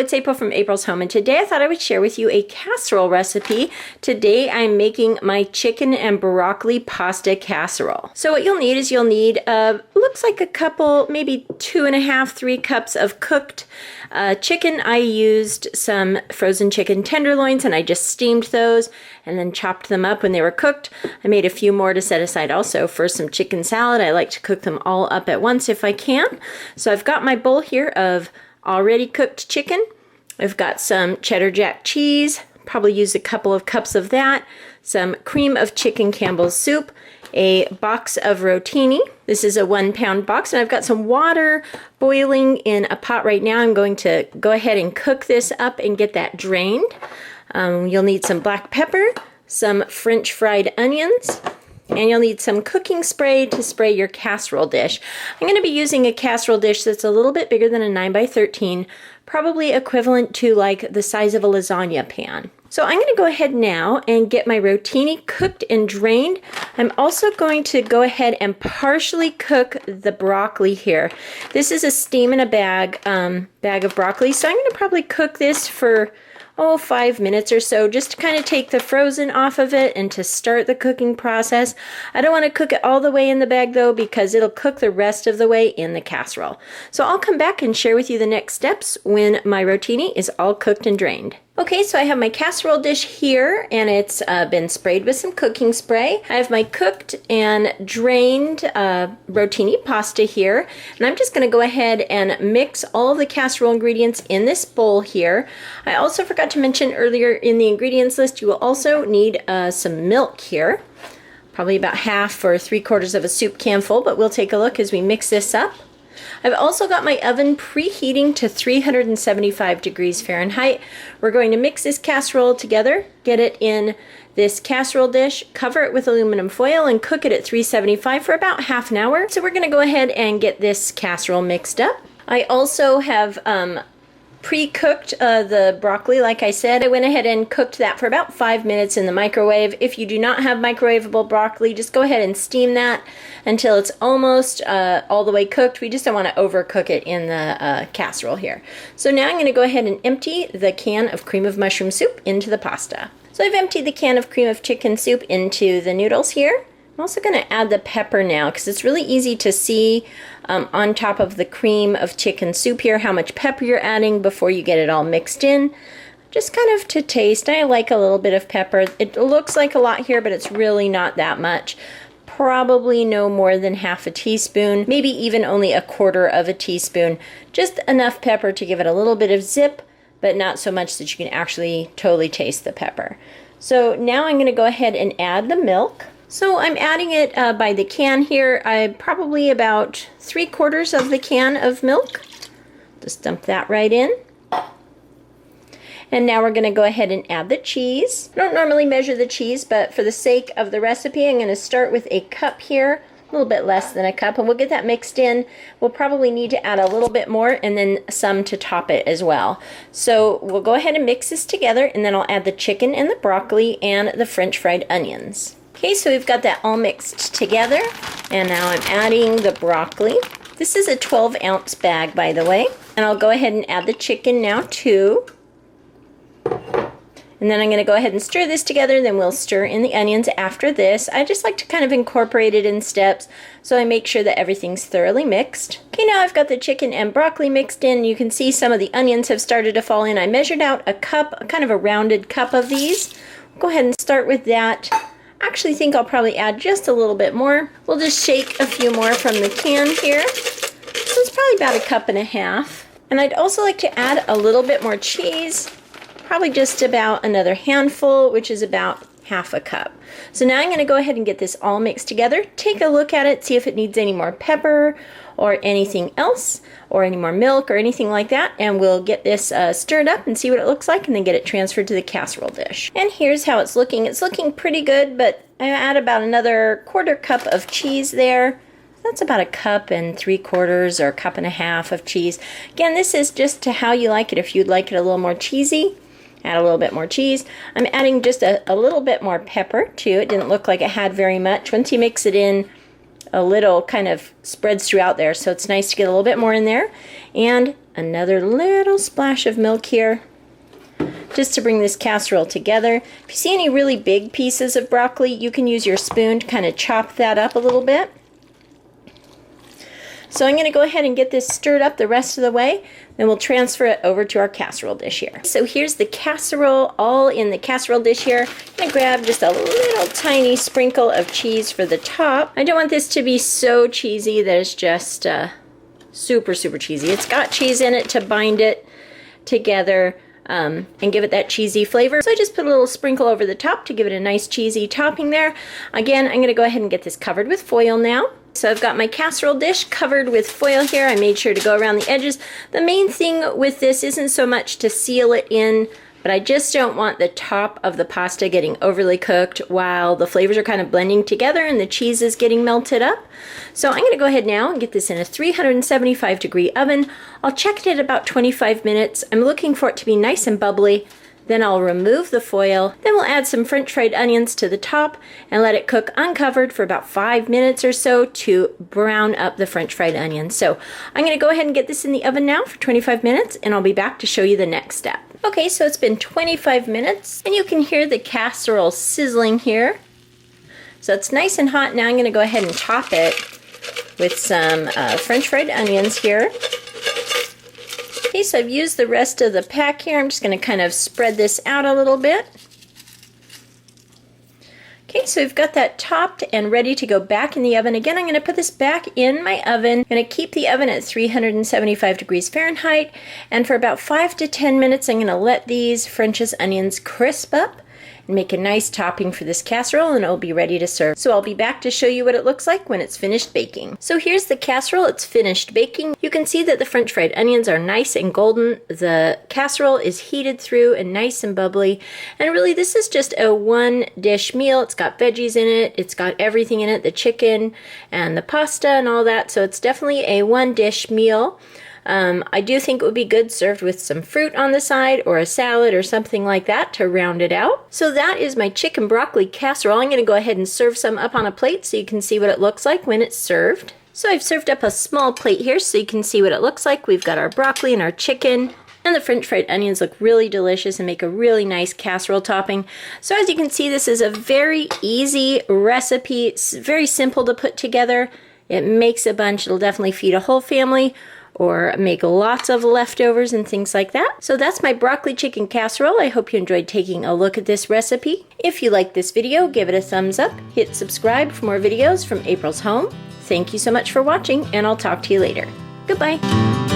it's April from April's Home, and today I thought I would share with you a casserole recipe. Today I'm making my chicken and broccoli pasta casserole. So what you'll need is looks like a couple, maybe 2.5, 3 cups of cooked chicken. I used some frozen chicken tenderloins and I just steamed those and then chopped them up when they were cooked. I made a few more to set aside also for some chicken salad. I like to cook them all up at once if I can. So I've got my bowl here of already cooked chicken. I've got some cheddar jack cheese, probably use a couple of cups of that, some cream of chicken Campbell's soup, a box of rotini. This is a 1-pound box, and I've got some water boiling in a pot right now. I'm going to go ahead and cook this up and get that drained. You'll need some black pepper, some French fried onions, and you'll need some cooking spray to spray your casserole dish. I'm going to be using a casserole dish that's a little bit bigger than a 9x13, probably equivalent to like the size of a lasagna pan. So I'm going to go ahead now and get my rotini cooked and drained. I'm also going to go ahead and partially cook the broccoli here. This is a steam in a bag of broccoli, so I'm going to probably cook this for 5 minutes or so, just to kind of take the frozen off of it and to start the cooking process. I don't want to cook it all the way in the bag though, because it'll cook the rest of the way in the casserole. So I'll come back and share with you the next steps when my rotini is all cooked and drained. Okay, so I have my casserole dish here, and it's been sprayed with some cooking spray. I have my cooked and drained rotini pasta here, and I'm just going to go ahead and mix all of the casserole ingredients in this bowl here. I also forgot to mention earlier in the ingredients list, you will also need some milk here, probably about 1/2 or 3/4 of a soup can full, but we'll take a look as we mix this up. I've also got my oven preheating to 375 degrees Fahrenheit. We're going to mix this casserole together, get it in this casserole dish, cover it with aluminum foil, and cook it at 375 for about 1/2 hour. So we're going to go ahead and get this casserole mixed up. I also have pre-cooked the broccoli. Like I said, I went ahead and cooked that for about 5 minutes in the microwave. If you do not have microwavable broccoli, just go ahead and steam that until it's almost all the way cooked. We just don't want to overcook it in the casserole here. So now I'm going to go ahead and empty the can of cream of mushroom soup into the pasta. So I've emptied the can of cream of chicken soup into the noodles here. I'm also going to add the pepper now, because it's really easy to see on top of the cream of chicken soup here how much pepper you're adding before you get it all mixed in. Just kind of to taste. I like a little bit of pepper. It looks like a lot here, but it's really not that much. Probably no more than 1/2 teaspoon, maybe even only 1/4 teaspoon. Just enough pepper to give it a little bit of zip, but not so much that you can actually totally taste the pepper. So now I'm going to go ahead and add the milk. So I'm adding it by the can here. Probably about 3/4 of the can of milk. Just dump that right in. And now we're going to go ahead and add the cheese. I don't normally measure the cheese, but for the sake of the recipe, I'm going to start with a cup here, a little bit less than a cup, and we'll get that mixed in. We'll probably need to add a little bit more and then some to top it as well. So we'll go ahead and mix this together, and then I'll add the chicken and the broccoli and the French fried onions. Okay, so we've got that all mixed together, and now I'm adding the broccoli. This is a 12-ounce bag, by the way, and I'll go ahead and add the chicken now too. And then I'm going to go ahead and stir this together, then we'll stir in the onions after this. I just like to kind of incorporate it in steps, so I make sure that everything's thoroughly mixed. Okay, now I've got the chicken and broccoli mixed in. You can see some of the onions have started to fall in. I measured out a cup, kind of a rounded cup of these. Go ahead and start with that. I actually think I'll probably add just a little bit more. We'll just shake a few more from the can here. So it's probably about 1.5 cups. And I'd also like to add a little bit more cheese, probably just about another handful, which is about 1/2 cup. So now I'm going to go ahead and get this all mixed together. Take a look at it, see if it needs any more pepper or anything else, or any more milk or anything like that, and we'll get this stirred up and see what it looks like, and then get it transferred to the casserole dish. And here's how it's looking. It's looking pretty good, but I add about another 1/4 cup of cheese there. That's about 1 3/4 cups or 1.5 cups of cheese. Again, this is just to how you like it. If you'd like it a little more cheesy, add a little bit more cheese. I'm adding just a little bit more pepper too. It didn't look like it had very much. Once you mix it in, a little kind of spreads throughout there, so it's nice to get a little bit more in there. And another little splash of milk here, just to bring this casserole together. If you see any really big pieces of broccoli, you can use your spoon to kind of chop that up a little bit. So I'm going to go ahead and get this stirred up the rest of the way, then we'll transfer it over to our casserole dish here. So here's the casserole all in the casserole dish here. I'm going to grab just a little tiny sprinkle of cheese for the top. I don't want this to be so cheesy that it's just super cheesy. It's got cheese in it to bind it together and give it that cheesy flavor. So I just put a little sprinkle over the top to give it a nice cheesy topping there. Again, I'm going to go ahead and get this covered with foil now. So I've got my casserole dish covered with foil here. I made sure to go around the edges. The main thing with this isn't so much to seal it in, but I just don't want the top of the pasta getting overly cooked while the flavors are kind of blending together and the cheese is getting melted up. So I'm going to go ahead now and get this in a 375-degree oven. I'll check it at about 25 minutes. I'm looking for it to be nice and bubbly. Then I'll remove the foil. Then we'll add some French fried onions to the top and let it cook uncovered for about 5 minutes or so to brown up the French fried onions. So I'm going to go ahead and get this in the oven now for 25 minutes and I'll be back to show you the next step. Okay, so it's been 25 minutes and you can hear the casserole sizzling here. So it's nice and hot. Now I'm going to go ahead and top it with some French fried onions here. Okay, so I've used the rest of the pack here. I'm just going to kind of spread this out a little bit. Okay, so we've got that topped and ready to go back in the oven. Again, I'm going to put this back in my oven. I'm going to keep the oven at 375 degrees Fahrenheit. And for about 5 to 10 minutes, I'm going to let these French onions crisp up and make a nice topping for this casserole, and it'll be ready to serve. So I'll be back to show you what it looks like when it's finished baking. So here's the casserole. It's finished baking. You can see that the French fried onions are nice and golden. The casserole is heated through and nice and bubbly. And really, this is just a one-dish meal. It's got veggies in it. It's got everything in it, the chicken and the pasta and all that. So it's definitely a one-dish meal. I do think it would be good served with some fruit on the side or a salad or something like that to round it out. So that is my chicken broccoli casserole. I'm going to go ahead and serve some up on a plate so you can see what it looks like when it's served. So I've served up a small plate here so you can see what it looks like. We've got our broccoli and our chicken, and the French fried onions look really delicious and make a really nice casserole topping. So as you can see, this is a very easy recipe. It's very simple to put together. It makes a bunch. It'll definitely feed a whole family, or make lots of leftovers and things like that. So that's my broccoli chicken casserole. I hope you enjoyed taking a look at this recipe. If you liked this video, give it a thumbs up. Hit subscribe for more videos from April's Home. Thank you so much for watching, and I'll talk to you later. Goodbye.